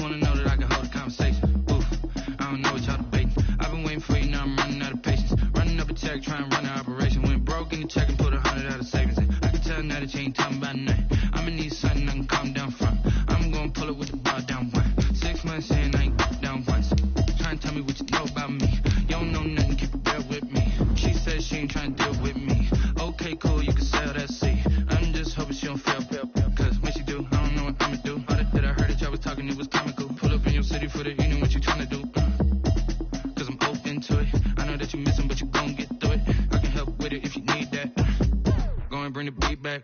wanna know that I can hold a conversation. Oof, I don't know what y'all debating. I've been waiting for you, now I'm running out of patience. Running up a check, trying to run an operation. Went broke in the check and put 100 out of savings in. I can tell now that you ain't talking about nothing. I'ma need something I can calm down from. I'm gonna pull it with the bar down one. 6 months in, I ain't down once. Trying to tell me what you know about me. You don't know nothing, keep it real with me. She said she ain't trying to deal with me. Okay, cool, you can sell that seat. I'm just hoping she don't fail. Cause when she do, I don't know what I'ma do. All that I heard that y'all was talking, it was comical. Pull up in your city for the evening, what you trying to do? Cause I'm open to it. I know that you missing, but you gon' get through it. I can help with it if you need that. Go and bring the beat back.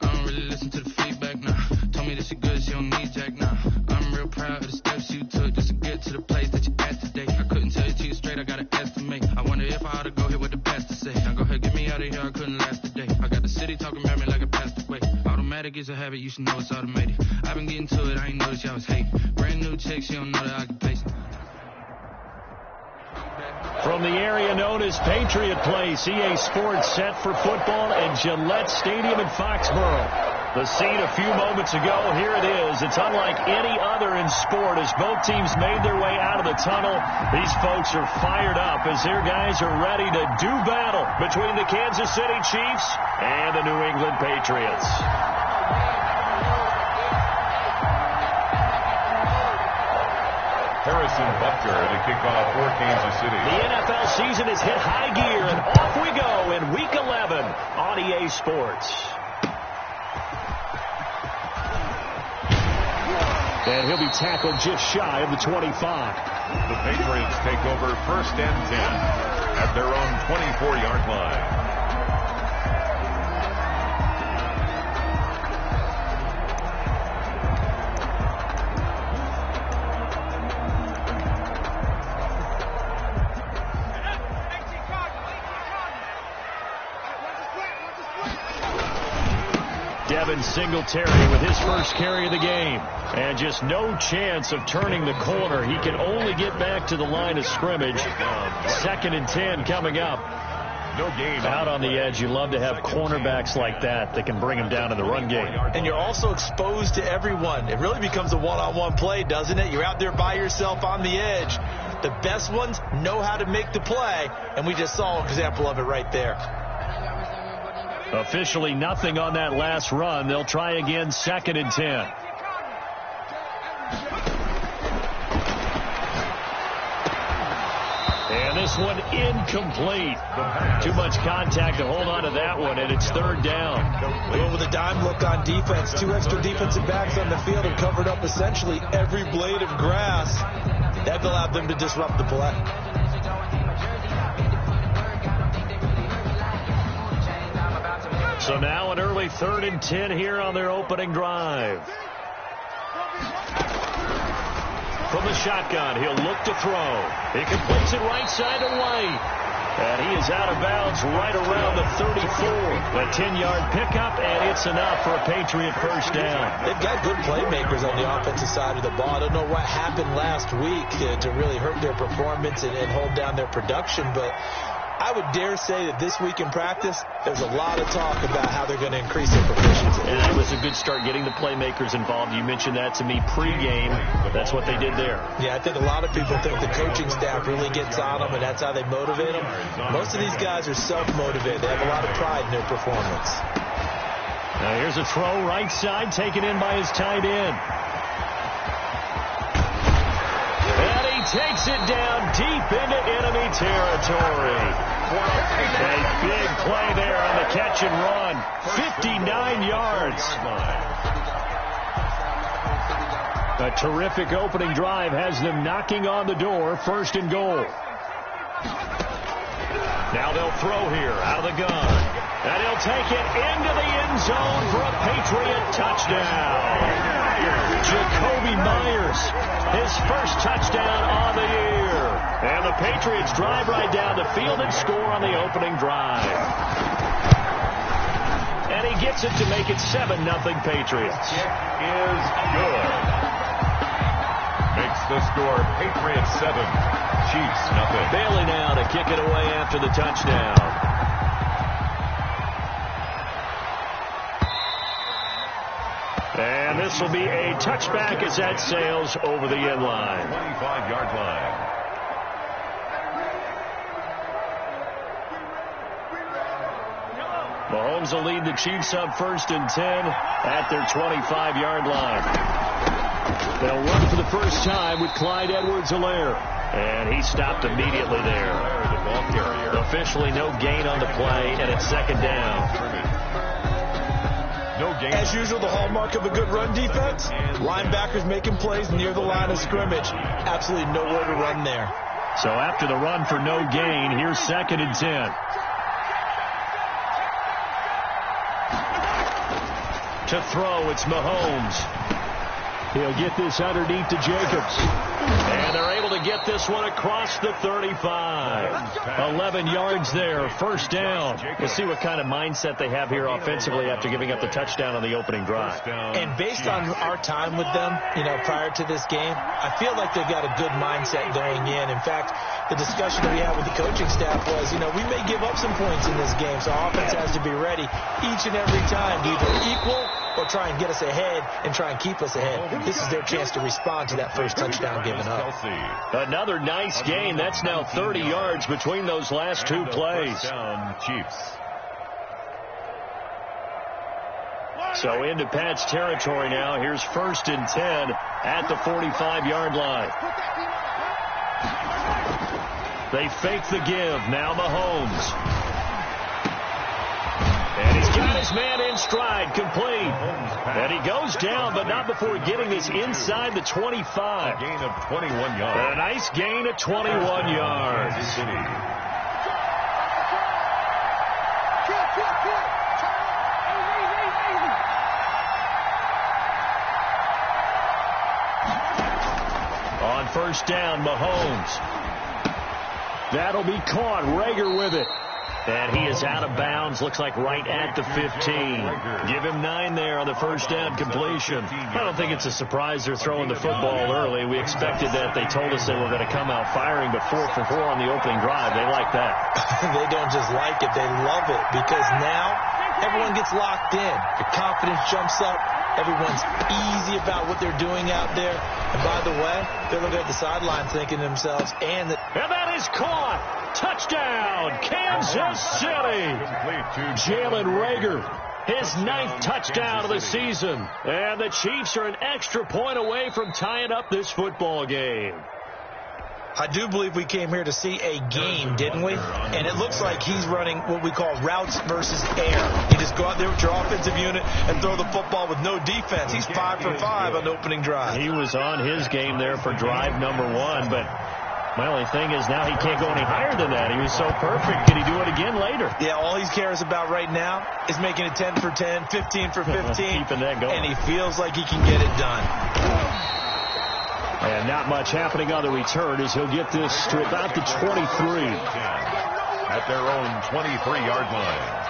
I don't really listen to the feedback, nah. Told me that she good, she don't need jack, nah. I'm real proud of the steps you took just to get to the place that you at today. I couldn't tell you to you straight, I gotta estimate. I wonder if I ought to go here what the pastor say. Now go ahead, get me out of here, I couldn't last a day. I got the city talking about me like I passed away. Automatic is a habit, you should know it's automated. I've been getting to it, I ain't noticed y'all was hating. Brand new chick, she don't know the occupation. From the area known as Patriot Place, EA Sports set for football at Gillette Stadium in Foxborough. The scene a few moments ago, here it is. It's unlike any other in sport as both teams made their way out of the tunnel. These folks are fired up as their guys are ready to do battle between the Kansas City Chiefs and the New England Patriots. Harrison Butker to kick off for Kansas City. The NFL season has hit high gear, and off we go in Week 11 on EA Sports. And he'll be tackled just shy of the 25. The Patriots take over 1st and 10 at their own 24-yard line. Devin Singletary with his first carry of the game. And just no chance of turning the corner. He can only get back to the line of scrimmage. 2nd and 10 coming up. No gain. Out on the edge, you love to have cornerbacks like that can bring them down in the run game. And you're also exposed to everyone. It really becomes a one-on-one play, doesn't it? You're out there by yourself on the edge. The best ones know how to make the play, and we just saw an example of it right there. Officially nothing on that last run. They'll try again, 2nd and 10. And this one incomplete. Too much contact to hold on to that one, and it's 3rd down. Going with a dime look on defense. 2 extra defensive backs on the field and covered up essentially every blade of grass. That allowed them to disrupt the play. So now an early 3rd and 10 here on their opening drive. From the shotgun, he'll look to throw. He completes it right side to White. And he is out of bounds right around the 34. A 10-yard pickup, and it's enough for a Patriot first down. They've got good playmakers on the offensive side of the ball. I don't know what happened last week to really hurt their performance and hold down their production, but I would dare say that this week in practice, there's a lot of talk about how they're going to increase their proficiency. And that was a good start getting the playmakers involved. You mentioned that to me pregame. That's what they did there. Yeah, I think a lot of people think the coaching staff really gets on them, and that's how they motivate them. Most of these guys are self-motivated. They have a lot of pride in their performance. Now here's a throw right side taken in by his tight end. And he takes it down deep into enemy territory. A big play there on the catch and run. 59 yards. A terrific opening drive has them knocking on the door. 1st and goal. Now they'll throw here out of the gun. And he'll take it into the end zone for a Patriot touchdown. Jacoby Myers, his first touchdown on the year. And the Patriots drive right down the field and score on the opening drive. And he gets it to make it 7-0 Patriots. Is good. Makes the score Patriots 7, Chiefs nothing. Bailey now to kick it away after the touchdown. And This will be a touchback as that sails over the end line. 25-yard line. Mahomes will lead the Chiefs up 1st and 10 at their 25-yard line. They'll run for the first time with Clyde Edwards-Helaire. And he stopped immediately there. The ball carrier. Officially no gain on the play, and it's 2nd down. No gain. As usual, the hallmark of a good run defense, linebackers making plays near the line of scrimmage. Absolutely nowhere to run there. So after the run for no gain, here's 2nd and 10. To throw, it's Mahomes. He'll get this underneath to Jacobs. And they're able to get this one across the 35. 11 yards there, 1st down. We'll see what kind of mindset they have here offensively after giving up the touchdown on the opening drive. And based on our time with them, prior to this game, I feel like they've got a good mindset going in. In fact, the discussion that we had with the coaching staff was, we may give up some points in this game, so our offense has to be ready each and every time to either equal or try and get us ahead and try and keep us ahead. This is their chance to respond to that first touchdown given up. Another nice gain. That's now 30 yards between those last two plays. Chiefs. So into Pat's territory now. Here's 1st and 10 at the 45-yard line. They fake the give. Now Mahomes. And he's got his man in stride, complete. And he goes down, but not before getting this inside the 25. A gain of 21 yards. And a nice gain of 21 yards. On 1st down, Mahomes. That'll be caught. Rager with it. And he is out of bounds. Looks like right at the 15. Give him 9 there on the 1st down completion. I don't think it's a surprise they're throwing the football early. We expected that. They told us they were going to come out firing, but 4 for 4 on the opening drive. They like that. They don't just like it. They love it because now everyone gets locked in. The confidence jumps up. Everyone's easy about what they're doing out there. And by the way, they're looking at the sideline thinking to themselves, and that is caught. Touchdown, Kansas City. Jalen Rager, his 9th touchdown of the season. And the Chiefs are an extra point away from tying up this football game. I do believe we came here to see a game, didn't we? And it looks like he's running what we call routes versus air. You just go out there with your offensive unit and throw the football with no defense. He's 5 for 5 on the opening drive. He was on his game there for drive number 1, but my only thing is now he can't go any higher than that. He was so perfect. Can he do it again later? Yeah, all he cares about right now is making it 10 for 10, 15 for 15. Keeping that going. And he feels like he can get it done. And not much happening on the return as he'll get this to about the 23. At their own 23-yard line.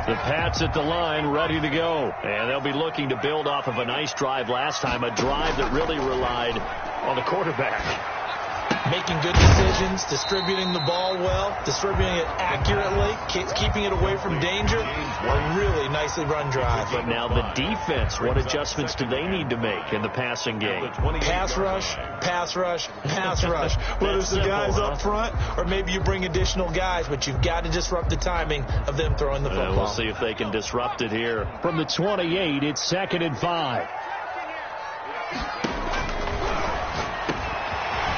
The Pats at the line, ready to go. And they'll be looking to build off of a nice drive last time, a drive that really relied on the quarterback. Making good decisions, distributing the ball well, distributing it accurately, keeping it away from danger. A really nicely run drive. But now the defense, what adjustments do they need to make in the passing game? Pass rush, pass rush, pass rush. Whether it's the guys up front or maybe you bring additional guys, but you've got to disrupt the timing of them throwing the football. We'll see if they can disrupt it here. From the 28, it's 2nd and 5.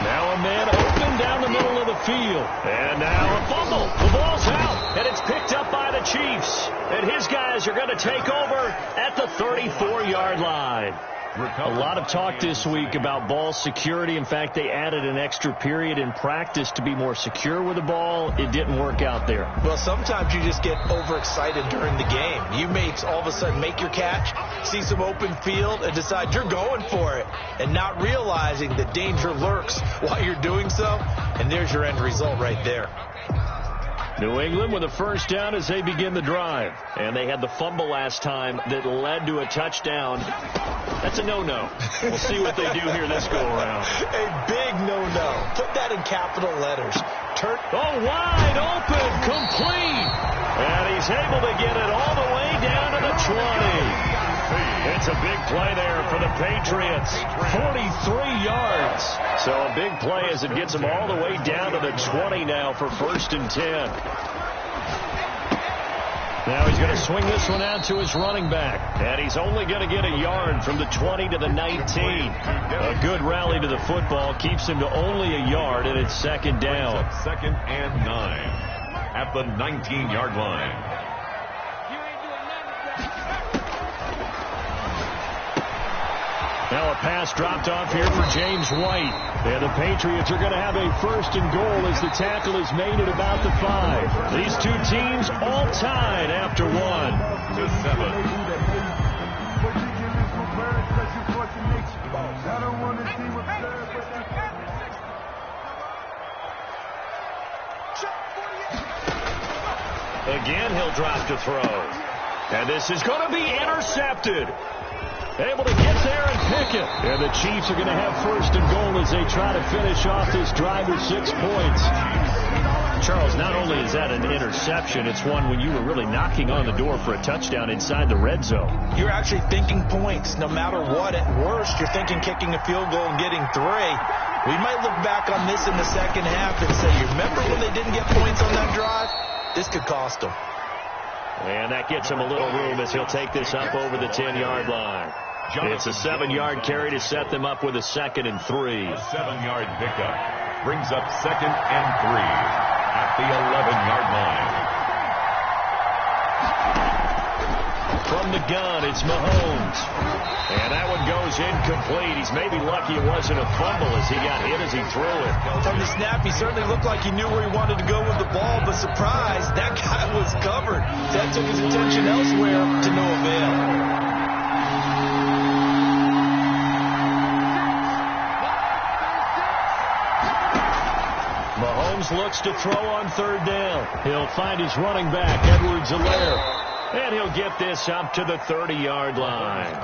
Now a man open down the middle of the field. And now a fumble. The ball's out, and it's picked up by the Chiefs. And his guys are going to take over at the 34-yard line. A lot of talk this week about ball security. In fact, they added an extra period in practice to be more secure with the ball. It didn't work out there. Well, sometimes you just get overexcited during the game. You may all of a sudden make your catch, see some open field, and decide you're going for it, and not realizing the danger lurks while you're doing so. And there's your end result right there. New England with a 1st down as they begin the drive. And they had the fumble last time that led to a touchdown. That's a no-no. We'll see what they do here this go-around. A big no-no. Put that in capital letters. Wide open, complete. And he's able to get it all the way down to the 20. It's a big play there for the Patriots. 43 yards. So a big play as it gets them all the way down to the 20 now for 1st and 10. Now he's going to swing this one out to his running back. And he's only going to get a yard from the 20 to the 19. A good rally to the football keeps him to only a yard, and it's 2nd down. 2nd and 9 at the 19-yard line. Now a pass dropped off here for James White. And the Patriots are going to have a 1st and goal as the tackle is made at about the 5. These two teams all tied after 1. To 7. Again, he'll drop to throw. And this is going to be intercepted. Able to get there and pick it. And the Chiefs are going to have 1st and goal as they try to finish off this drive with 6 points. Charles, not only is that an interception, it's one when you were really knocking on the door for a touchdown inside the red zone. You're actually thinking points. No matter what, at worst, you're thinking kicking a field goal and getting 3. We might look back on this in the second half and say, you remember when they didn't get points on that drive? This could cost them. And that gets him a little room as he'll take this up over the 10-yard line. It's a 7-yard carry to set them up with a 2nd and 3. A 7-yard pickup brings up 2nd and 3 at the 11-yard line. From the gun, it's Mahomes. And that one goes incomplete. He's maybe lucky it wasn't a fumble as he got hit as he threw it. From the snap, he certainly looked like he knew where he wanted to go with the ball, but surprise, that guy was covered. That took his attention elsewhere to no avail. Mahomes looks to throw on 3rd down. He'll find his running back, Edwards-Helaire. And he'll get this up to the 30-yard line.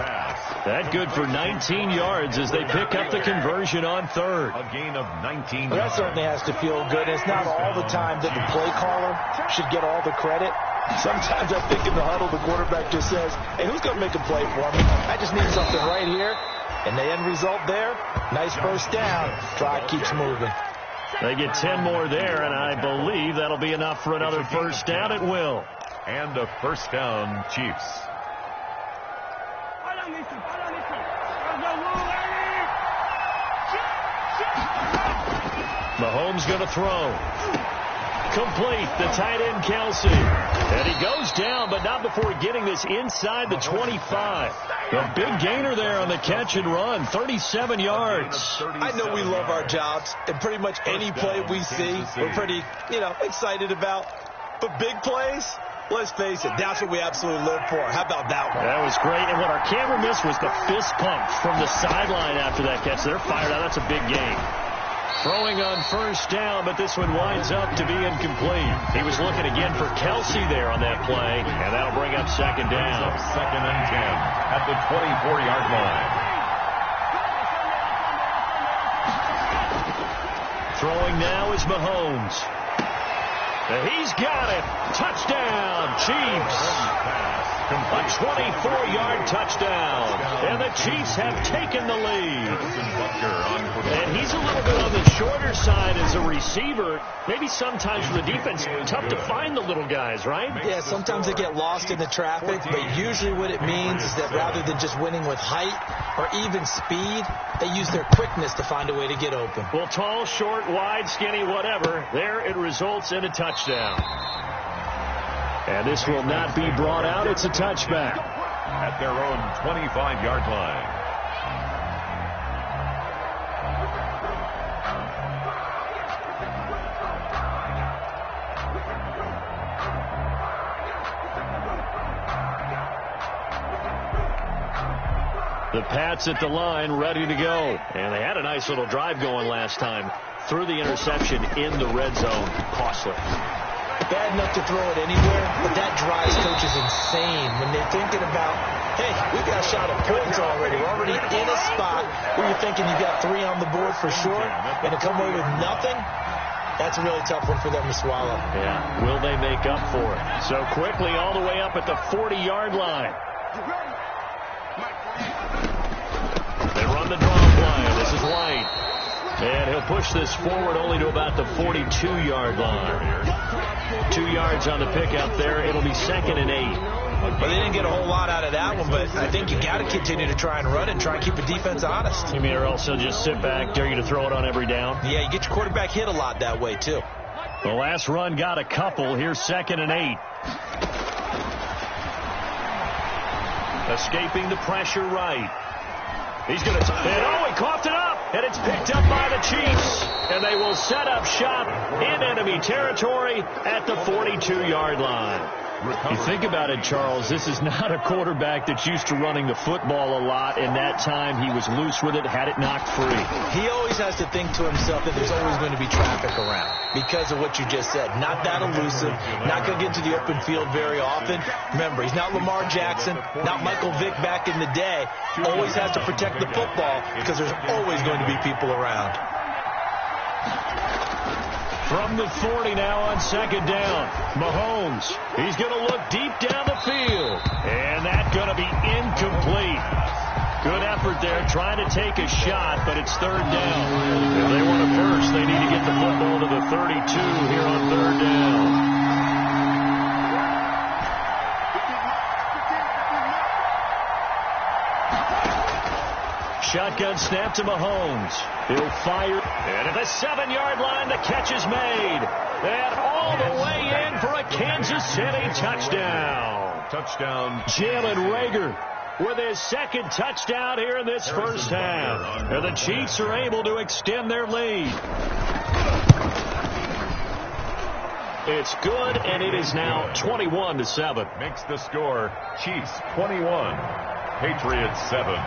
That good for 19 yards as they pick up the conversion on 3rd. A gain of 19 well, that certainly has to feel good. It's not all the time that the play caller should get all the credit. Sometimes I think in the huddle, the quarterback just says, hey, who's going to make a play for me? I just need something right here. And the end result there, nice 1st down. Drive keeps moving. They get 10 more there, and I believe that'll be enough for another 1st down at will. And a 1st down, Chiefs. Mahomes going to throw. Complete, the tight end, Kelsey. And he goes down, but not before getting this inside the 25. A big gainer there on the catch and run, 37 yards. I know we love our jobs, and pretty much any play we see, we're pretty, excited about. But big plays, let's face it, that's what we absolutely live for. How about that one? That was great, and what our camera missed was the fist pump from the sideline after that catch. They're fired out. That's a big game. Throwing on 1st down, but this one winds up to be incomplete. He was looking again for Kelsey there on that play, and that'll bring up 2nd down. 2nd and 10 at the 24-yard line. Throwing now is Mahomes. He's got it. Touchdown, Chiefs. A 24-yard touchdown. And the Chiefs have taken the lead. And he's a little bit on the shorter side as a receiver. Maybe sometimes for the defense, tough to find the little guys, right? Yeah, sometimes they get lost in the traffic, but usually what it means is that rather than just winning with height or even speed, they use their quickness to find a way to get open. Well, tall, short, wide, skinny, whatever, there it results in a touchdown. And this will not be brought out. It's a touchback. At their own 25-yard line. The Pats at the line, ready to go. And they had a nice little drive going last time. Threw the interception in the red zone. Costly. Bad enough to throw it anywhere, but that drives coaches insane when they're thinking about, hey, we've got a shot at points already. We're already in a spot where you're thinking you got 3 on the board for sure, and to come away with nothing, That's a really tough one for them to swallow. Yeah, will they make up for it? So quickly all the way up at the 40-yard line. They run the draw play. This is White. And he'll push this forward only to about the 42-yard line. 2 yards on the pickup there. It'll be 2nd and 8. Well, they didn't get a whole lot out of that one, but I think you got to continue to try and run it and try and keep the defense honest. You mean, or else they'll just sit back, dare you to throw it on every down? Yeah, you get your quarterback hit a lot that way, too. The last run got a couple. Here's 2nd and 8. Escaping the pressure right. He's going to... he coughed it up, and it's picked up by the Chiefs. And they will set up shop in enemy territory at the 42-yard line. You think about it, Charles, this is not a quarterback that's used to running the football a lot. In that time, he was loose with it, had it knocked free. He always has to think to himself that there's always going to be traffic around because of what you just said. Not that elusive, not going to get into the open field very often. Remember, he's not Lamar Jackson, not Michael Vick back in the day. Always has to protect the football because there's always going to be people around. From the 40 now on 2nd down. Mahomes, he's going to look deep down the field. And that's going to be incomplete. Good effort there trying to take a shot, but it's 3rd down. If they want a first, they need to get the football to the 32 here on 3rd down. Shotgun snap to Mahomes. He'll fire. And at the 7-yard line, the catch is made. And all the way in for a Kansas City touchdown. Touchdown. Jalen Reagor with his 2nd touchdown here in this first half. And the Chiefs are able to extend their lead. It's good, and it is now 21-7. Makes the score Chiefs 21, Patriots 7.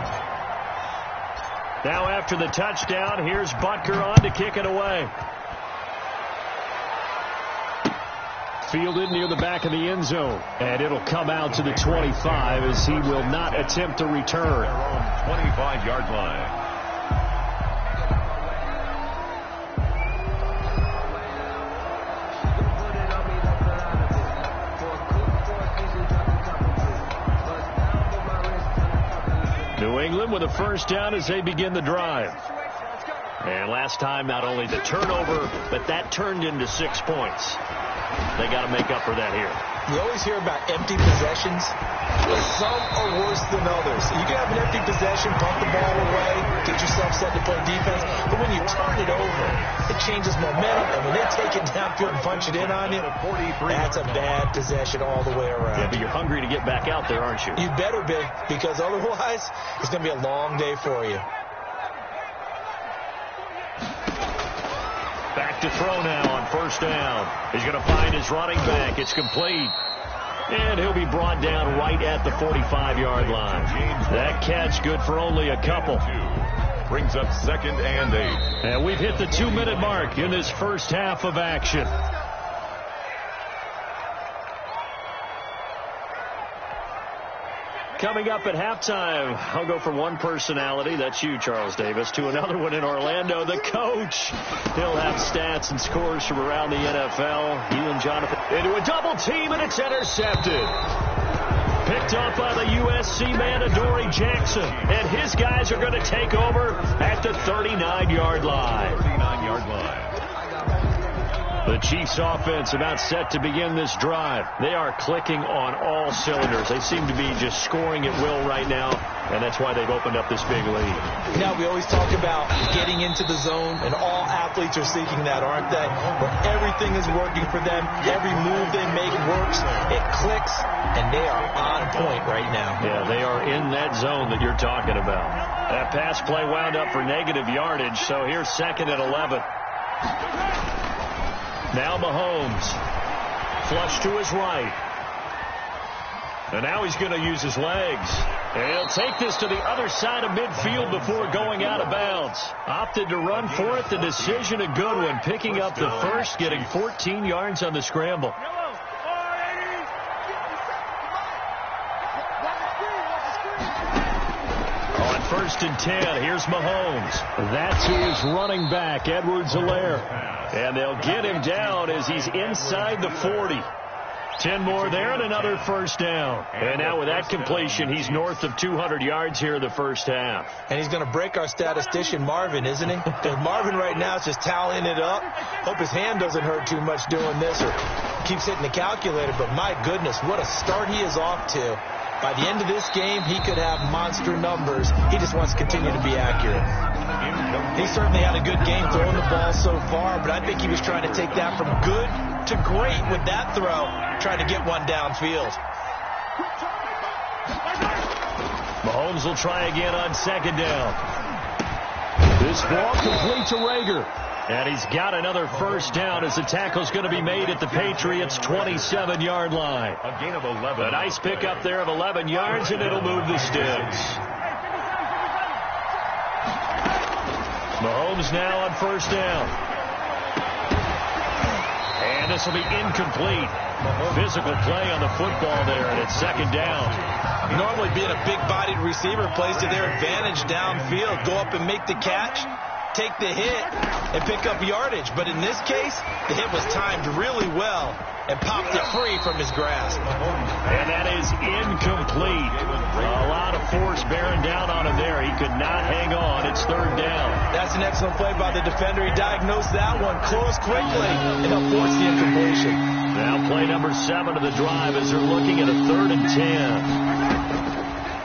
Now after the touchdown, here's Butker on to kick it away. Fielded near the back of the end zone. And it'll come out to the 25 as he will not attempt to return. Their own 25-yard line. New England with a first down as they begin the drive. And last time, not only the turnover, but that turned into 6 points. They got to make up for that here. You always hear about empty possessions. Some are worse than others. You can have an empty possession, pump the ball away, get yourself set to play defense. But when you turn it over, it changes momentum. And when they take it downfield and punch it in on you, that's a bad possession all the way around. Yeah, but you're hungry to get back out there, aren't you? You better be, because otherwise, it's going to be a long day for you. Back to throw now on first down. He's going to find his running back. It's complete. And he'll be brought down right at the 45-yard line. That catch good for only a couple. Brings up 2nd and 8. And we've hit the 2-minute mark in this first half of action. Coming up at halftime, I'll go from one personality, that's you, Charles Davis, to another one in Orlando, the coach. He'll have stats and scores from around the NFL. He and Jonathan into a double team, and it's intercepted. Picked up by the USC man, Adoree Jackson. And his guys are going to take over at the 39-yard line. 39-yard line. The Chiefs offense about set to begin this drive. They are clicking on all cylinders. They seem to be just scoring at will right now, and that's why they've opened up this big lead. Now, we always talk about getting into the zone, and all athletes are seeking that, aren't they? Where everything is working for them. Every move they make works. It clicks, and they are on point right now. Yeah, they are in that zone that you're talking about. That pass play wound up for negative yardage, so here's 2nd and 11. Now Mahomes, flush to his right. And now he's going to use his legs. And he'll take this to the other side of midfield before going out of bounds. Opted to run for it. The decision a good one. Picking up the first, getting 14 yards on the scramble. On 1st and 10, here's Mahomes. That's his running back, Edwards-Helaire. And they'll get him down as he's inside the 40. 10 more there and another first down. And now with that completion, he's north of 200 yards here in the first half. And he's going to break our statistician, Marvin, isn't he? Because Marvin right now is just tallying it up. Hope his hand doesn't hurt too much doing this or keeps hitting the calculator. But my goodness, what a start he is off to. By the end of this game, he could have monster numbers. He just wants to continue to be accurate. He certainly had a good game throwing the ball so far, but I think he was trying to take that from good to great with that throw, trying to get one downfield. Mahomes will try again on second down. This ball complete to Rager. And he's got another first down as the tackle's going to be made at the Patriots' 27-yard line. A gain of 11. A nice pickup there of 11 yards, and it'll move the sticks. Mahomes now on first down. And this will be incomplete. Physical play on the football there, and it's second down. Normally being a big-bodied receiver plays to their advantage downfield. Go up and make the catch, take the hit, and pick up yardage. But in this case, the hit was timed really well and popped it free from his grasp. And that is incomplete. A lot of force bearing down on him there. He could not hang on. It's third down. That's an excellent play by the defender. He diagnosed that one, closed quickly, and helped force the incompletion. Now play number 7 of the drive as they're looking at a 3rd and 10.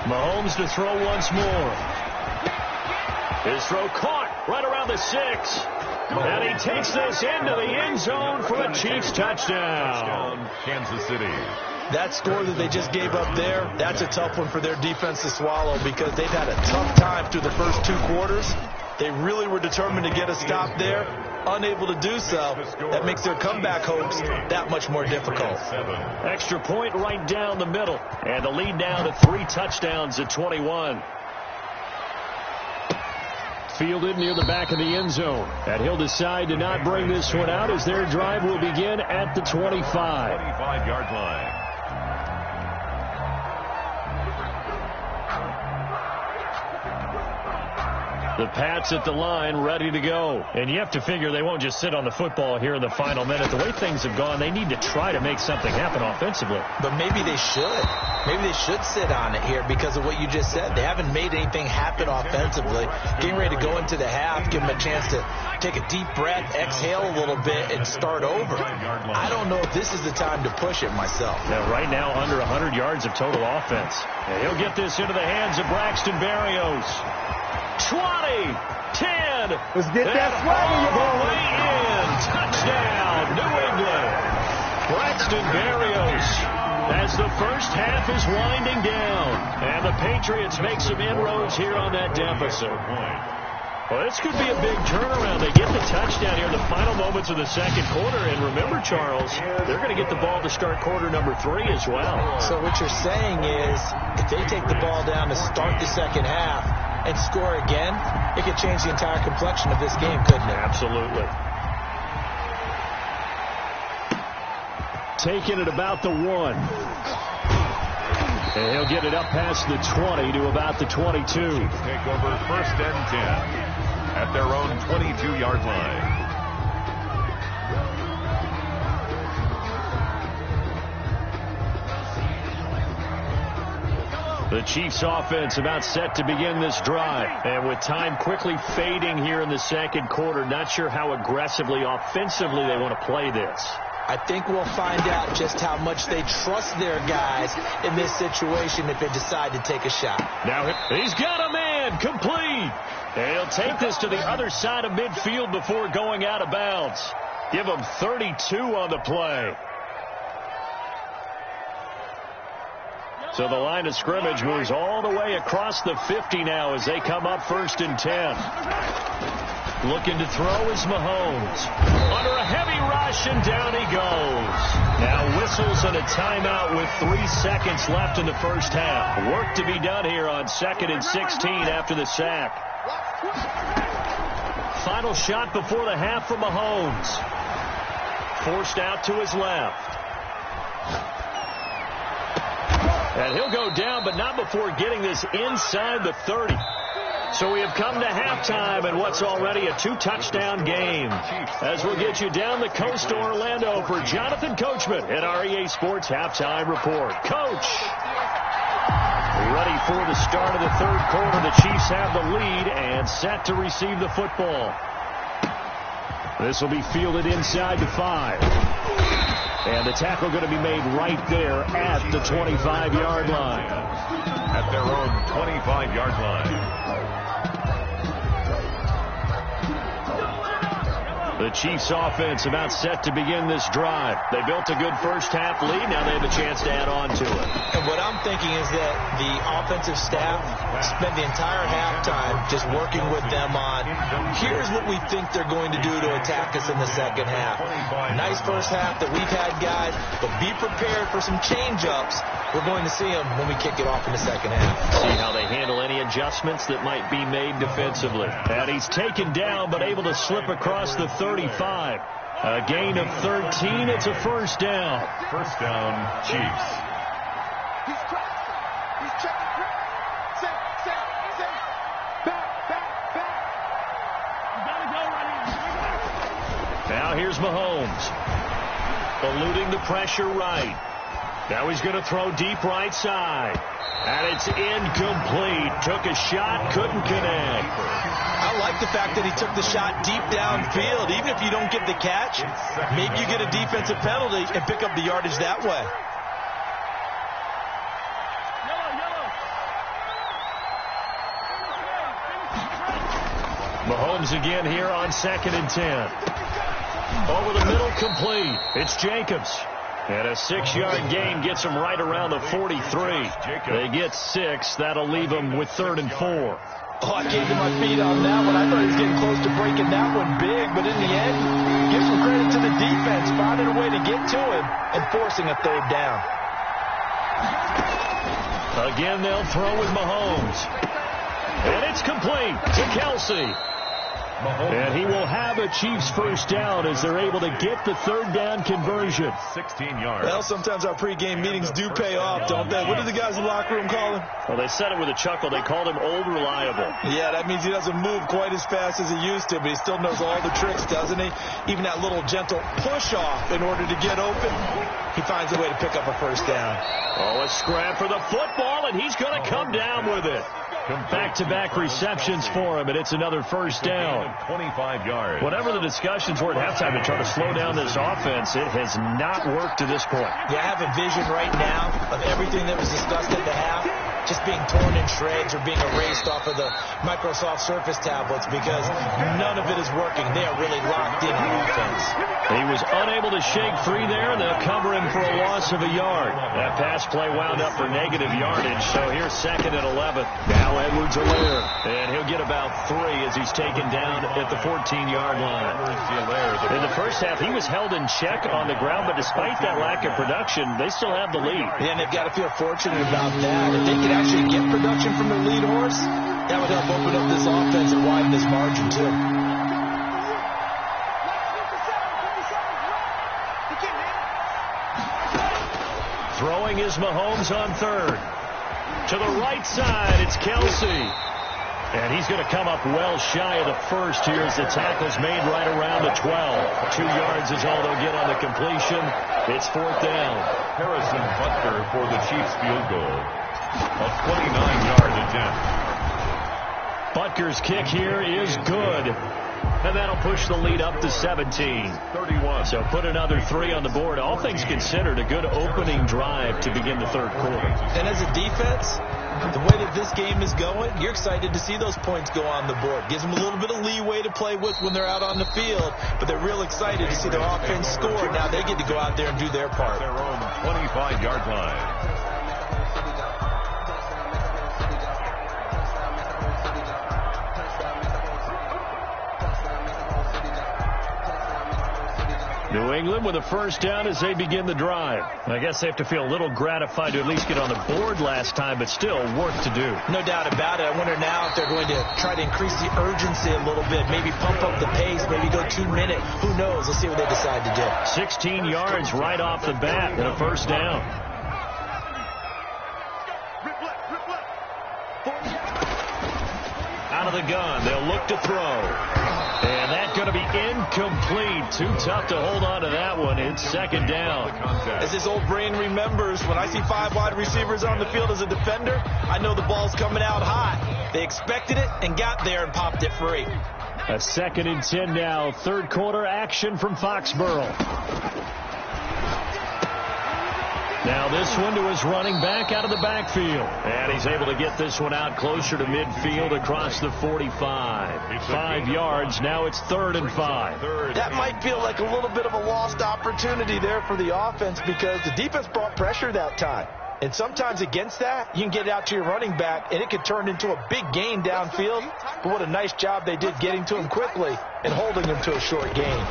Mahomes to throw once more. His throw caught right around the 6. And he takes this into the end zone for a Chiefs touchdown. Kansas City. That score that they just gave up there, that's a tough one for their defense to swallow because they've had a tough time through the first 2 quarters. They really were determined to get a stop there. Unable to do so, that makes their comeback hopes that much more difficult. Extra point right down the middle. And the lead down to 3 touchdowns at 21. Fielded near the back of the end zone. And he'll decide to not bring this one out as their drive will begin at the 25. 25-yard line. The Pats at the line, ready to go. And you have to figure they won't just sit on the football here in the final minute. The way things have gone, they need to try to make something happen offensively. But maybe they should. Maybe they should sit on it here because of what you just said. They haven't made anything happen offensively. Getting ready to go into the half, give them a chance to take a deep breath, exhale a little bit, and start over. I don't know if this is the time to push it myself. Now, right now, under 100 yards of total offense. And he'll get this into the hands of Braxton Berrios. 20, 10. Let's get that swagger, you boy. Way in. Touchdown, New England. Braxton Berrios as the first half is winding down. And the Patriots make some inroads here on that deficit. Well, this could be a big turnaround. They get the touchdown here in the final moments of the second quarter. And remember, Charles, they're going to get the ball to start quarter number 3 as well. So what you're saying is if they take the ball down to start the second half and score again, it could change the entire complexion of this game, couldn't it? Absolutely. Taking it about the 1. And he'll get it up past the 20 to about the 22. Take over 1st and 10 at their own 22-yard line. The Chiefs offense about set to begin this drive. And with time quickly fading here in the second quarter, not sure how aggressively, offensively they want to play this. I think we'll find out just how much they trust their guys in this situation if they decide to take a shot. Now he's got a man complete. And he'll take this to the other side of midfield before going out of bounds. Give him 32 on the play. So the line of scrimmage moves all the way across the 50 now as they come up 1st and 10. Looking to throw is Mahomes. Under a heavy rush, and down he goes. Now whistles and a timeout with 3 seconds left in the first half. Work to be done here on 2nd and 16 after the sack. Final shot before the half from Mahomes. Forced out to his left. And he'll go down, but not before getting this inside the 30. So we have come to halftime in what's already a 2-touchdown game. As we'll get you down the coast to Orlando for Jonathan Coachman at our EA Sports Halftime Report. Coach! Ready for the start of the third quarter. The Chiefs have the lead and set to receive the football. This will be fielded inside the 5. And the tackle going to be made right there at the 25-yard line. At their own 25-yard line. The Chiefs offense about set to begin this drive. They built a good first-half lead. Now they have a chance to add on to it. And what I'm thinking is that the offensive staff spent the entire halftime just working with them on, here's what we think they're going to do to attack us in the second half. Nice first half that we've had, guys, but be prepared for some change-ups. We're going to see them when we kick it off in the second half. See how they handle any adjustments that might be made defensively. And he's taken down but able to slip across the 35. A gain of 13. It's a first down. First down, Chiefs. He's crossed. He's checking crack. Set. Back. You gotta go right here. Now here's Mahomes. Eluding the pressure right. Now he's going to throw deep right side. And it's incomplete. Took a shot, couldn't connect. I like the fact that he took the shot deep downfield. Even if you don't get the catch, maybe you get a defensive penalty and pick up the yardage that way. Mahomes again here on 2nd and 10. Over the middle, complete. It's Jacobs. And a 6-yard gain gets him right around the 43. They get 6. That'll leave them with 3rd and 4. Oh, I gave him my feet on that one. I thought he was getting close to breaking that one big. But in the end, give some credit to the defense, finding a way to get to him and forcing a 3rd down. Again, they'll throw with Mahomes. And it's complete to Kelsey. And he will have a Chiefs first down as they're able to get the 3rd down conversion. 16 yards. Well, sometimes our pregame meetings do pay off, don't they? What do the guys in the locker room call him? Well, they said it with a chuckle. They called him Old Reliable. Yeah, that means he doesn't move quite as fast as he used to, but he still knows all the tricks, doesn't he? Even that little gentle push-off in order to get open, he finds a way to pick up a first down. Oh, a scrap for the football, and he's going to come down with it. Back-to-back receptions for him, and it's another first down. 25 yards. Whatever the discussions were at halftime to try to slow down this offense, it has not worked to this point. Yeah, I have a vision right now of everything that was discussed at the half just being torn in shreds or being erased off of the Microsoft Surface tablets because none of it is working. They are really locked in on offense. He was unable to shake free there, and they'll cover him for a loss of a yard. That pass play wound up for negative yardage, so here's 2nd and 11. Now Edwards-Helaire, and he'll get about 3 as he's taken down at the 14-yard line. In the first half, he was held in check on the ground, but despite that lack of production, they still have the lead. Yeah, and they've got to feel fortunate about that. If they could actually get production from their lead horse, that would help open up this offense and widen this margin, too. Throwing is Mahomes on 3rd. To the right side, it's Kelsey. And he's going to come up well shy of the first here as the tackle's made right around the 12. 2 yards is all they'll get on the completion. It's 4th down. Harrison Butker for the Chiefs field goal. A 29-yard attempt. Butker's kick here is good. And that'll push the lead up to 17. 31. So put another 3 on the board. All things considered, a good opening drive to begin the third quarter. And as a defense, the way that this game is going, you're excited to see those points go on the board. Gives them a little bit of leeway to play with when they're out on the field, but they're real excited to see their offense score. Now they get to go out there and do their part. Their own 25-yard line. New England with a first down as they begin the drive. I guess they have to feel a little gratified to at least get on the board last time, but still work to do. No doubt about it. I wonder now if they're going to try to increase the urgency a little bit, maybe pump up the pace, maybe go 2-minute. Who knows? Let's see what they decide to do. 16 yards right off the bat and a first down. Out of the gun. They'll look to throw. And that's going to be incomplete. Too tough to hold on to that one. It's second down. As his old brain remembers, when I see 5 wide receivers on the field as a defender, I know the ball's coming out hot. They expected it and got there and popped it free. A 2nd and 10 now. Third quarter action from Foxborough. Now this one to his running back out of the backfield. And he's able to get this one out closer to midfield across the 45. 5 yards. Now it's 3rd and 5. That might feel like a little bit of a lost opportunity there for the offense because the defense brought pressure that time. And sometimes against that, you can get out to your running back, and it could turn into a big gain downfield. But what a nice job they did getting to him quickly and holding him to a short gain.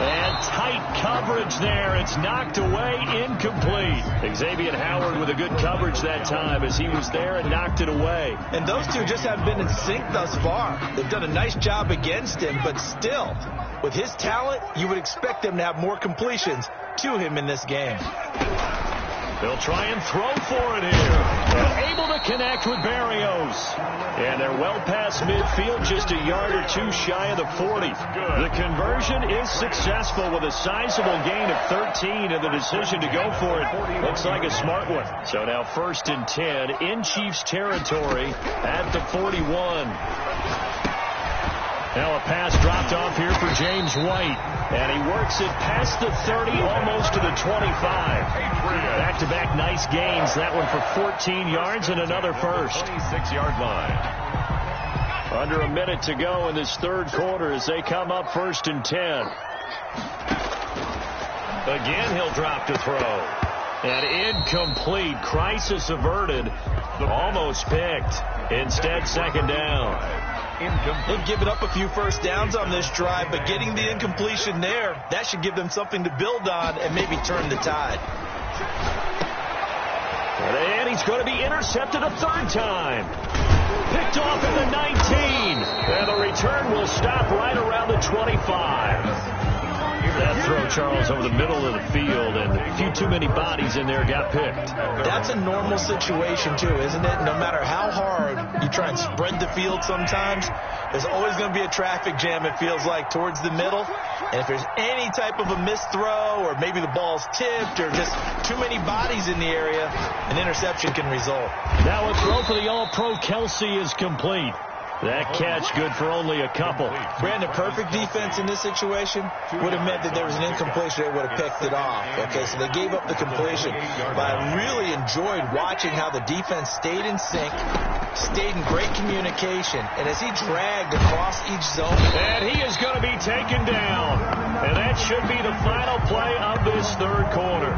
And tight coverage there. It's knocked away, incomplete. Xavier Howard with a good coverage that time as he was there and knocked it away. And those two just haven't been in sync thus far. They've done a nice job against him, but still, with his talent, you would expect them to have more completions to him in this game. They'll try and throw for it here. They're able to connect with Barrios. And they're well past midfield, just a yard or two shy of the 40. The conversion is successful with a sizable gain of 13, and the decision to go for it looks like a smart one. So now 1st and 10 in Chiefs territory at the 41. Now a pass dropped off here for James White. And he works it past the 30, almost to the 25. Back-to-back nice gains. That one for 14 yards and another first. 26-yard line. Under a minute to go in this third quarter as they come up 1st and 10. Again, he'll drop to throw. And incomplete. Crisis averted. Almost picked. Instead, 2nd down. They've given up a few first downs on this drive, but getting the incompletion there, that should give them something to build on and maybe turn the tide. And he's going to be intercepted a 3rd time. Picked off at the 19. And the return will stop right around the 25. That throw, Charles, over the middle of the field, and a few too many bodies in there got picked. That's a normal situation, too, isn't it? No matter how hard you try and spread the field sometimes, there's always going to be a traffic jam, it feels like, towards the middle. And if there's any type of a missed throw, or maybe the ball's tipped, or just too many bodies in the area, an interception can result. Now a throw for the All-Pro Kelsey is complete. That catch good for only a couple. Brandon, perfect defense in this situation would have meant that there was an incompletion. They would have picked it off. Okay, so they gave up the completion. But I really enjoyed watching how the defense stayed in sync, stayed in great communication, and as he dragged across each zone. And he is going to be taken down. And that should be the final play of this third quarter.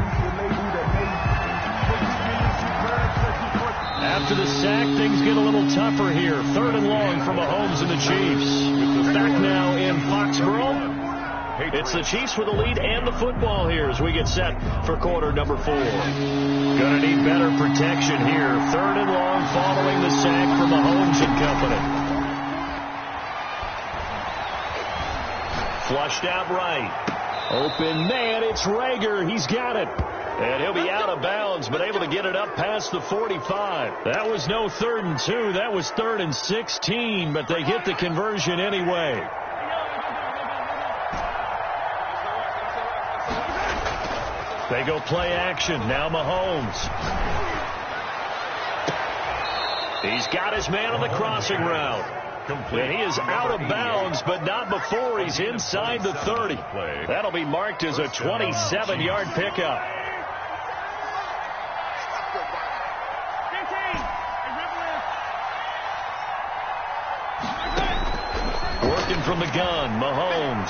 After the sack, things get a little tougher here. 3rd and long for Mahomes and the Chiefs. Back now in Foxborough. It's the Chiefs with the lead and the football here as we get set for quarter number 4. Gonna need better protection here. 3rd and long following the sack for Mahomes and company. Flushed out right. Open man, it's Rager. He's got it. And he'll be out of bounds, but able to get it up past the 45. That was no 3rd and 2. That was 3rd and 16, but they get the conversion anyway. They go play action. Now Mahomes. He's got his man on the crossing route. And he is out of bounds, but not before he's inside the 30. That'll be marked as a 27-yard pickup. Working from the gun, Mahomes.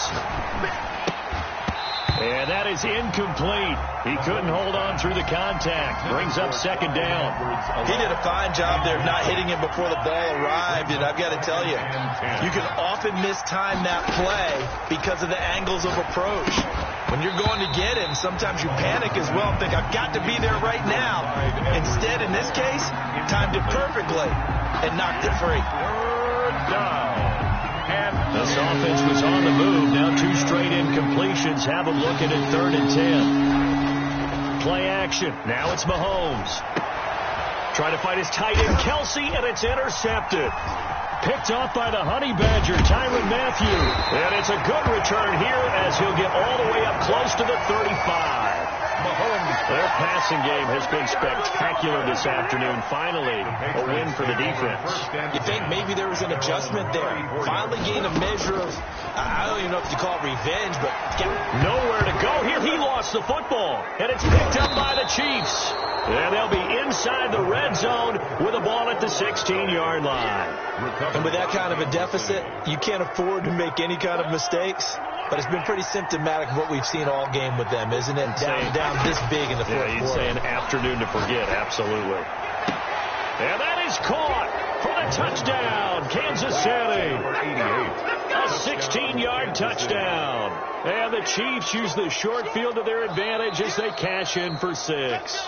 And that is incomplete. He couldn't hold on through the contact. Brings up 2nd down. He did a fine job there of not hitting him before the ball arrived. And I've got to tell you, you can often mistime that play because of the angles of approach. When you're going to get him, sometimes you panic as well and think, I've got to be there right now. Instead, in this case, timed it perfectly and knocked it free. 3rd down. This offense was on the move. Now 2 straight incompletions. Have them looking at 3rd and 10. Play action. Now it's Mahomes. Trying to find his tight end, Kelsey, and it's intercepted. Picked off by the Honey Badger, Tyrann Mathieu. And it's a good return here as he'll get all the way up close to the 35. Their passing game has been spectacular this afternoon. Finally, a win for the defense. You think maybe there was an adjustment there? Finally gained a measure of, I don't even know if you call it revenge, but nowhere to go here. He lost the football, and it's picked up by the Chiefs. And they'll be inside the red zone with a ball at the 16-yard line. And with that kind of a deficit, you can't afford to make any kind of mistakes. But it's been pretty symptomatic of what we've seen all game with them, isn't it? Down this big in the fourth quarter. You'd say an afternoon to forget, absolutely. And that is caught for the touchdown, Kansas City. A 16-yard touchdown. And the Chiefs use the short field to their advantage as they cash in for 6.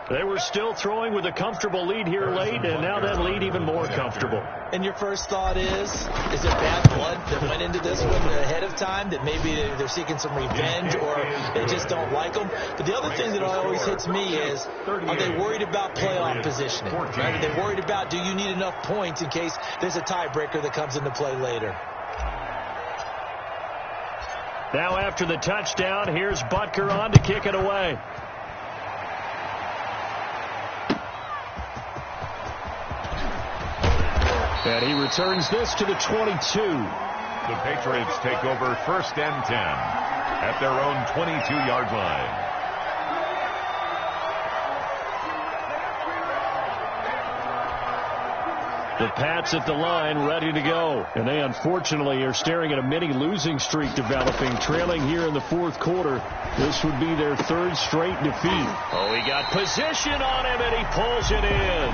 They were still throwing with a comfortable lead here late, and now that lead even more comfortable. And your first thought is it bad blood that went into this one ahead of time, that maybe they're seeking some revenge or they just don't like them? But the other thing that always hits me is, are they worried about playoff positioning? Right? Are they worried about, do you need enough points in case there's a tiebreaker that comes into play later? Now after the touchdown, here's Butker on to kick it away. And he returns this to the 22. The Patriots take over 1st and 10 at their own 22-yard line. The Pats at the line, ready to go. And they unfortunately are staring at a mini losing streak developing, trailing here in the fourth quarter. This would be their 3rd straight defeat. Oh, he got position on him, and he pulls it in.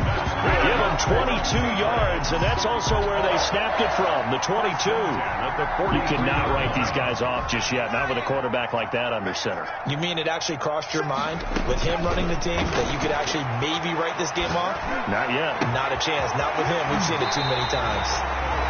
Give him 22 yards, and that's also where they snapped it from, the 22. You cannot write these guys off just yet, not with a quarterback like that under center. You mean it actually crossed your mind with him running the team that you could actually maybe write this game off? Not yet. Not a chance. Not with him. We've seen it too many times.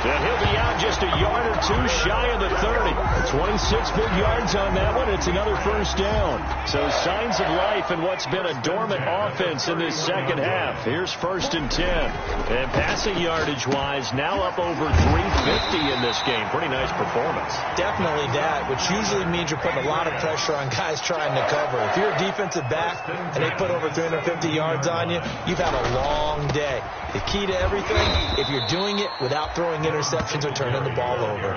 And he'll be out just a yard or two shy of the 30. 26 big yards on that one. It's another first down. So signs of life in what's been a dormant offense in this second half. Here's 1st and 10. And passing yardage-wise, now up over 350 in this game. Pretty nice performance. Definitely that, which usually means you're putting a lot of pressure on guys trying to cover. If you're a defensive back and they put over 350 yards on you, you've had a long day. The key to everything, if you're doing it without throwing interceptions or turning the ball over.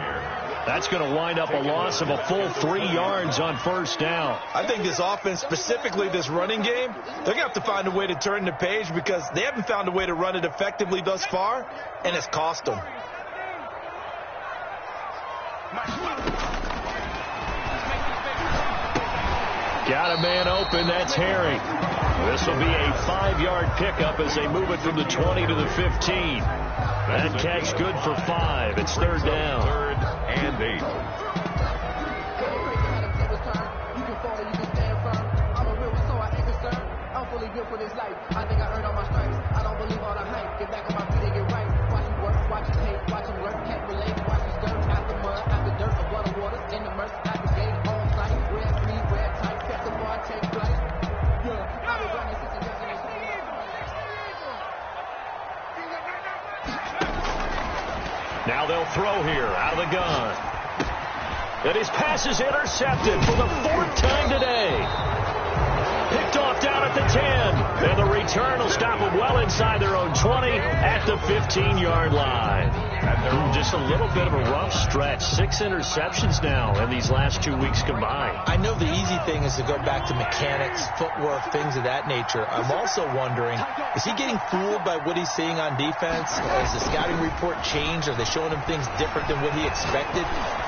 That's going to wind up a loss of a full 3 yards on 1st down. I think this offense, specifically this running game, they're going to have to find a way to turn the page because they haven't found a way to run it effectively thus far, and it's cost them. Got a man open. That's Harry. This will be a 5-yard pickup as they move it from the 20 to the 15. That catch good for 5. It's 3rd down. 3rd and 8. Now they'll throw here out of the gun. And his pass is intercepted for the 4th time today. Picked off down at the 10. And the return will stop them well inside their own 20 at the 15-yard line. Just a little bit of a rough stretch. 6 interceptions now in these last 2 weeks combined. I know the easy thing is to go back to mechanics, footwork, things of that nature. I'm also wondering, is he getting fooled by what he's seeing on defense? Has the scouting report changed? Are they showing him things different than what he expected?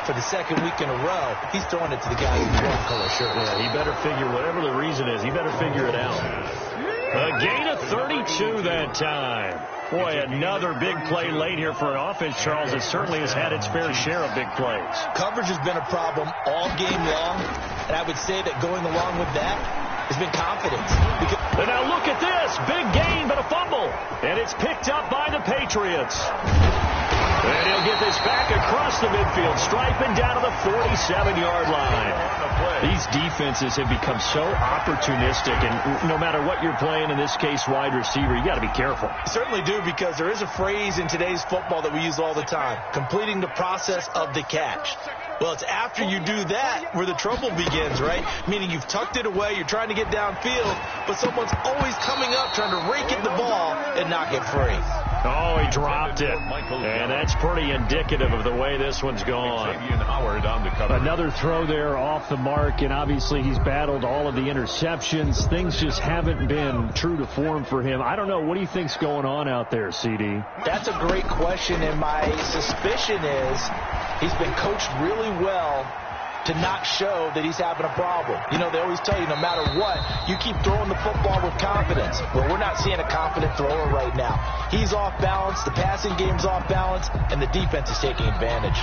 For the 2nd week in a row, he's throwing it to the guy in the one color shirt. Yeah, he better figure, whatever the reason is, he better figure it out. A gain of 32 that time. Boy, another big play late here for an offense, Charles. It certainly has had its fair share of big plays. Coverage has been a problem all game long, and I would say that going along with that, has been confidence. And now look at this. Big gain, but a fumble. And it's picked up by the Patriots. And he'll get this back across the midfield, striping down to the 47-yard line. These defenses have become so opportunistic, and no matter what you're playing, in this case, wide receiver, you got to be careful. You certainly do, because there is a phrase in today's football that we use all the time, completing the process of the catch. Well, it's after you do that where the trouble begins, right? Meaning you've tucked it away, you're trying to get downfield, but someone's always coming up trying to rake at the ball and knock it free. Oh, he dropped it. And that's pretty indicative of the way this one's gone. Another throw there off the mark, and obviously he's battled all of the interceptions. Things just haven't been true to form for him. I don't know. What do you think's going on out there, CD? That's a great question, and my suspicion is he's been coached really well to not show that he's having a problem. You know, they always tell you no matter what, you keep throwing the football with confidence. Well, we're not seeing a confident thrower right now. He's off balance, the passing game's off balance, and the defense is taking advantage.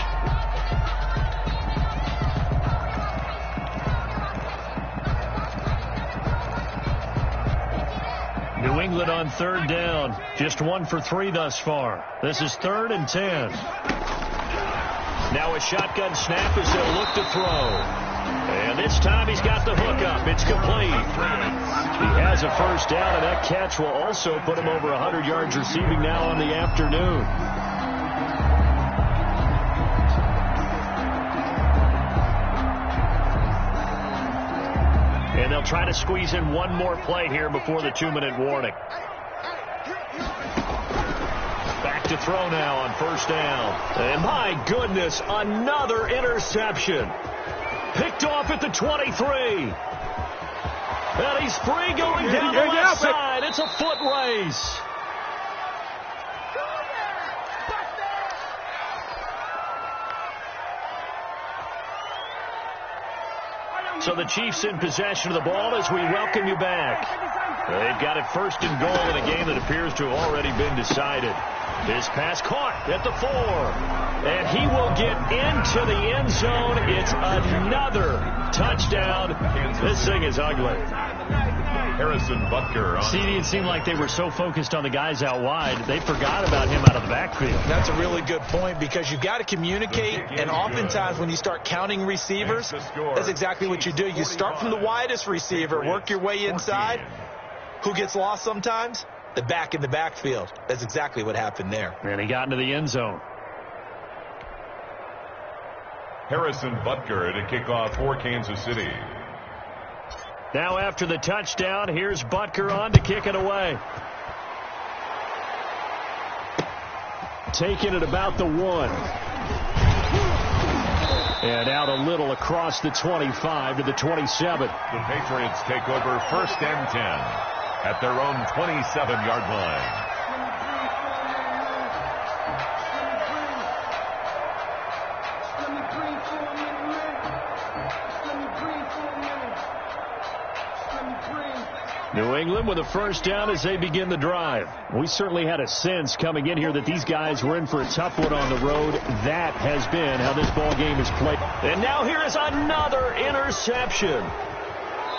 New England on third down. Just 1 for 3 thus far. This is 3rd and 10. Now a shotgun snap as they'll look to throw. And this time he's got the hook up. It's complete. He has a first down, and that catch will also put him over 100 yards receiving now on the afternoon. And they'll try to squeeze in one more play here before the 2-minute warning. Back to throw now on first down. And my goodness, another interception. Picked off at the 23. And he's free going down the left side. It's a foot race. So the Chiefs in possession of the ball as we welcome you back. They've got it 1st and goal in a game that appears to have already been decided. This pass caught at the 4. And he will get into the end zone. It's another touchdown. This thing is ugly. Harrison Butker. CD, it seemed like they were so focused on the guys out wide, they forgot about him out of the backfield. That's a really good point, because you've got to communicate, and oftentimes when you start counting receivers, that's exactly what you do. You start from the widest receiver, work your way inside. Who gets lost sometimes? The back in the backfield. That's exactly what happened there. And he got into the end zone. Harrison Butker to kick off for Kansas City. Now after the touchdown, here's Butker on to kick it away. Taking it about the 1. And out a little across the 25 to the 27. The Patriots take over 1st and 10 at their own 27-yard line. New England with a first down as they begin the drive. We certainly had a sense coming in here that these guys were in for a tough one on the road. That has been how this ball game is played. And now here is another interception.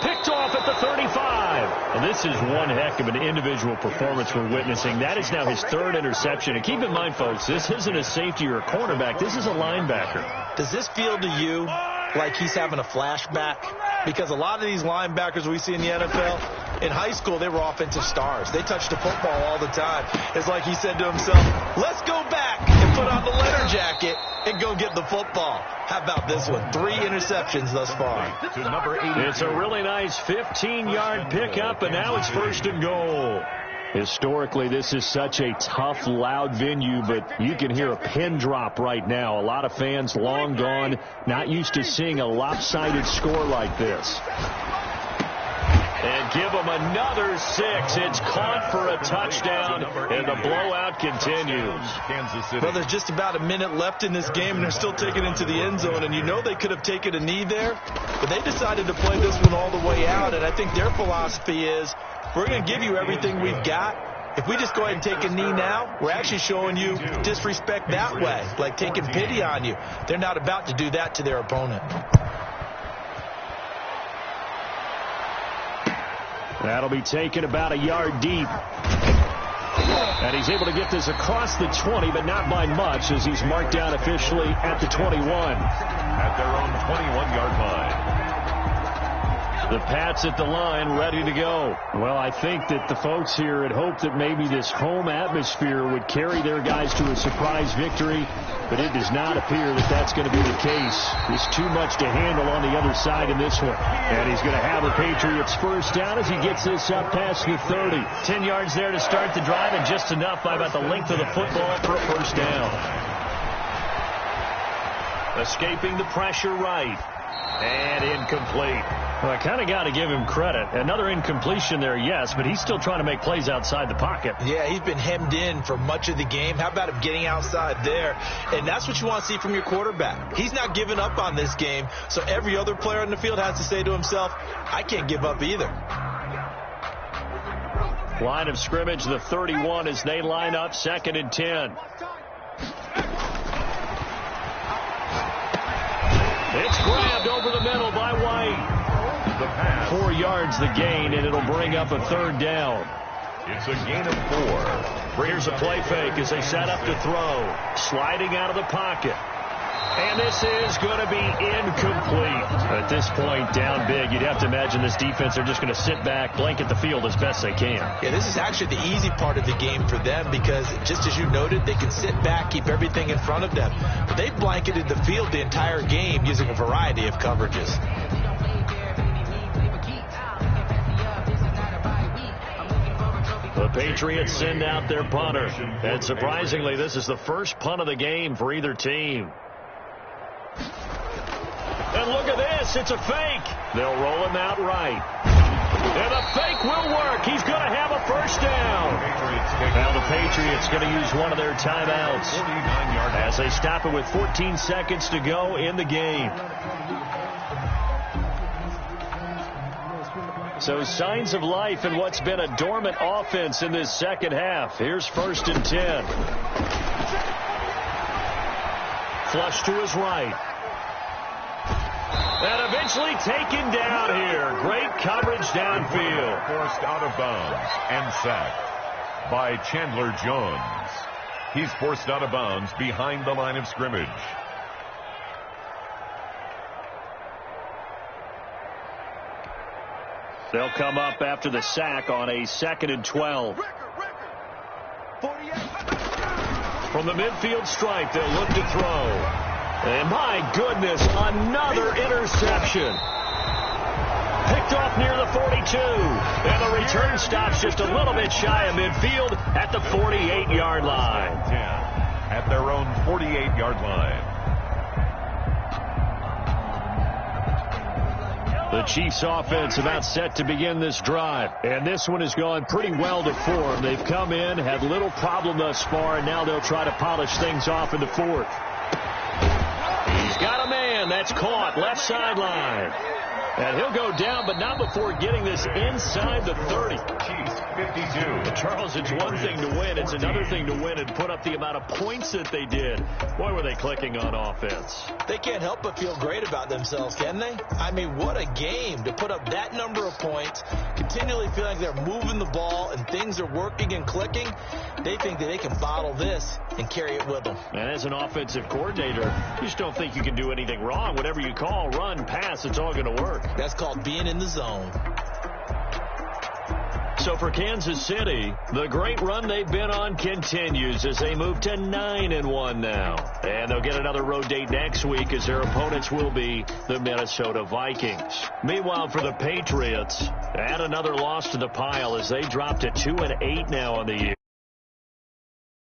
Picked off at the 35. And this is one heck of an individual performance we're witnessing. That is now his 3rd interception. And keep in mind, folks, this isn't a safety or a cornerback. This is a linebacker. Does this feel to you like he's having a flashback? Because a lot of these linebackers we see in the NFL, in high school, they were offensive stars. They touched the football all the time. It's like he said to himself, let's go back and put on the letter jacket and go get the football. How about this one? 3 interceptions thus far. It's a really nice 15-yard pickup, and now it's 1st and goal. Historically, this is such a tough, loud venue, but you can hear a pin drop right now. A lot of fans long gone, not used to seeing a lopsided score like this. And give them another 6. It's caught for a touchdown, and the blowout continues. Kansas City. Well, there's just about a minute left in this game, and they're still taking it to the end zone. And you know they could have taken a knee there, but they decided to play this one all the way out. And I think their philosophy is, we're going to give you everything we've got. If we just go ahead and take a knee now, we're actually showing you disrespect that way, like taking pity on you. They're not about to do that to their opponent. That'll be taken about a yard deep. And he's able to get this across the 20, but not by much, as he's marked down officially at the 21. At their own 21-yard line. The Pats at the line, ready to go. Well, I think that the folks here had hoped that maybe this home atmosphere would carry their guys to a surprise victory, but it does not appear that that's going to be the case. There's too much to handle on the other side in this one. And he's going to have the Patriots first down as he gets this up past the 30. 10 yards there to start the drive, and just enough by about the length of the football for a first down. Escaping the pressure right. And incomplete. Well, I kind of got to give him credit. Another incompletion there, yes, but he's still trying to make plays outside the pocket. Yeah, he's been hemmed in for much of the game. How about him getting outside there? And that's what you want to see from your quarterback. He's not giving up on this game, so every other player on the field has to say to himself, I can't give up either. Line of scrimmage, the 31, as they line up, 2nd and 10. It's grabbed over the middle by White. 4 yards the gain, and it'll bring up a 3rd down. It's a gain of 4. Here's a play fake as they set up to throw. Sliding out of the pocket. And this is going to be incomplete. At this point, down big, you'd have to imagine this defense are just going to sit back, blanket the field as best they can. Yeah, this is actually the easy part of the game for them because, just as you noted, they can sit back, keep everything in front of them. But they've blanketed the field the entire game using a variety of coverages. The Patriots send out their punter. And surprisingly, this is the first punt of the game for either team. And look at this. It's a fake. They'll roll him out right. And the fake will work. He's going to have a first down. Now the Patriots going to use one of their timeouts as they stop it with 14 seconds to go in the game. So signs of life in what's been a dormant offense in this second half. Here's 1st and 10. Flush to his right. And eventually taken down here. Great coverage downfield. Forced out of bounds and sacked by Chandler Jones. He's forced out of bounds behind the line of scrimmage. They'll come up after the sack on a 2nd and 12. From the midfield stripe, they'll look to throw. And my goodness, another interception. Picked off near the 42. And the return stops just a little bit shy of midfield at the 48-yard line. At their own 48-yard line. The Chiefs offense about set to begin this drive. And this one has gone pretty well to form. They've come in, had little problem thus far, and now they'll try to polish things off in the 4th. He's got a man. That's caught. Left sideline. And he'll go down, but not before getting this inside the 30. Chiefs 52. Charles, it's one thing to win. It's another thing to win and put up the amount of points that they did. Boy, were they clicking on offense. They can't help but feel great about themselves, can they? I mean, what a game to put up that number of points, continually feel like they're moving the ball and things are working and clicking. They think that they can bottle this and carry it with them. And as an offensive coordinator, you just don't think you can do anything wrong. Whatever you call, run, pass, it's all going to work. That's called being in the zone. So for Kansas City, the great run they've been on continues as they move to 9-1 now. And they'll get another road date next week as their opponents will be the Minnesota Vikings. Meanwhile, for the Patriots, add another loss to the pile as they drop to 2-8 now on the year.